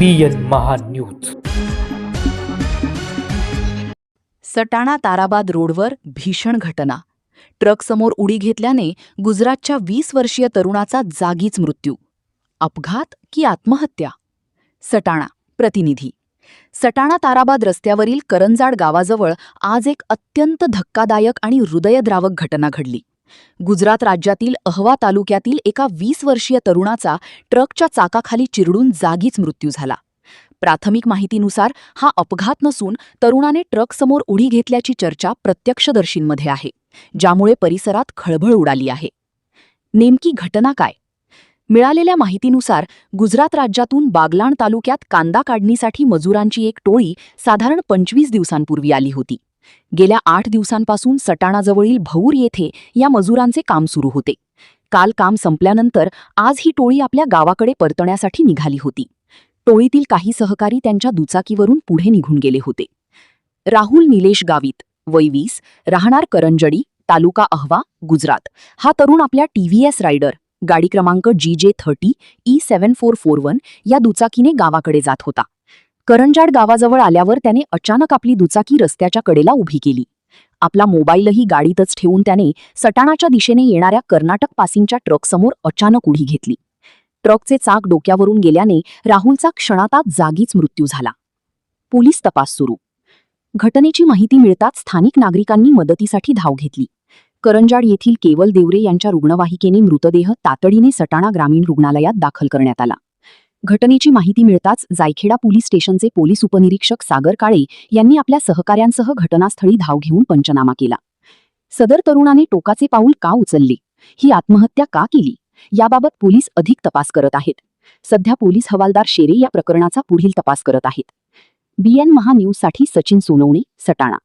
BN Mahanews. Satana Tarabad रोडवर भीषण घटना. ट्रकसमोर उडी घेतल्याने गुजरातच्या 20 वर्षीय तरुणाचा जागीच मृत्यू. अपघात की आत्महत्या? सटाणा प्रतिनिधी. सटाणा ताराबाद रस्त्यावरील करंजाड गावाजवळ आज एक अत्यंत धक्कादायक आणि हृदयद्रावक घटना घडली. गुजरात राज्यातील अहवा तालुक्यातील एका 20 वर्षीय तरुणाचा ट्रकच्या चाकाखाली चिरडून जागीच मृत्यू झाला. प्राथमिक माहितीनुसार हा अपघात नसून तरुणाने ट्रकसमोर उडी घेतल्याची चर्चा प्रत्यक्षदर्शींमध्ये आहे, ज्यामुळे परिसरात खळबळ उडाली आहे. नेमकी घटना काय? मिळालेल्या माहितीनुसार गुजरात राज्यातून बागलाण तालुक्यात कांदा काढणीसाठी मजुरांची एक टोळी साधारण 25 दिवसांपूर्वी आली होती. गेल्या 8 दिवसांपासून सटाणाजवळील भौर येथे या मजुरांचे काम सुरू होते. काल काम संपल्यानंतर आज ही टोळी आपल्या गावाकडे परतण्यासाठी निघाली होती. टोळीतील काही सहकारी त्यांच्या दुचाकीवरून पुढे निघून गेले होते. राहुल निलेश गावित, वय 20, राहणार करंजडी, तालुका अहवा, गुजरात, हा तरुण आपल्या TVS रायडर गाडी क्रमांक GJ30 E7441 या दुचाकीने गावाकडे जात होता. करंजाड गावाजवळ आल्यावर त्याने अचानक आपली दुचाकी रस्त्याच्या कडेला उभी केली. आपला मोबाईलही गाडीतच ठेवून त्याने सटाणाच्या दिशेने येणाऱ्या कर्नाटक पासिंगच्या ट्रकसमोर अचानक उडी घेतली. ट्रकचे चाक डोक्यावरून गेल्याने राहुलचा क्षणातात जागीच मृत्यू झाला. पोलीस तपास सुरू. घटनेची माहिती मिळताच स्थानिक नागरिकांनी मदतीसाठी धाव घेतली. करंजाड येथील केवल देवरे यांच्या रुग्णवाहिकेने मृतदेह तातडीने सटाणा ग्रामीण रुग्णालयात दाखल करण्यात आला. घटनेची माहिती मिळताच जायखेडा पोलीस स्टेशनचे पोलीस उपनिरीक्षक सागर काळे यांनी आपल्या सहकाऱ्यांसह घटनास्थळी धाव घेऊन पंचनामा केला. सदर तरुणाने टोकाचे पाऊल का उचलले, ही आत्महत्या का केली, याबाबत पोलीस अधिक तपास करत आहेत. सध्या पोलीस हवालदार शेरे या प्रकरणाचा पुढील तपास करत आहेत. BN महान्यूजसाठी सचिन सोनवणे, सटाणा.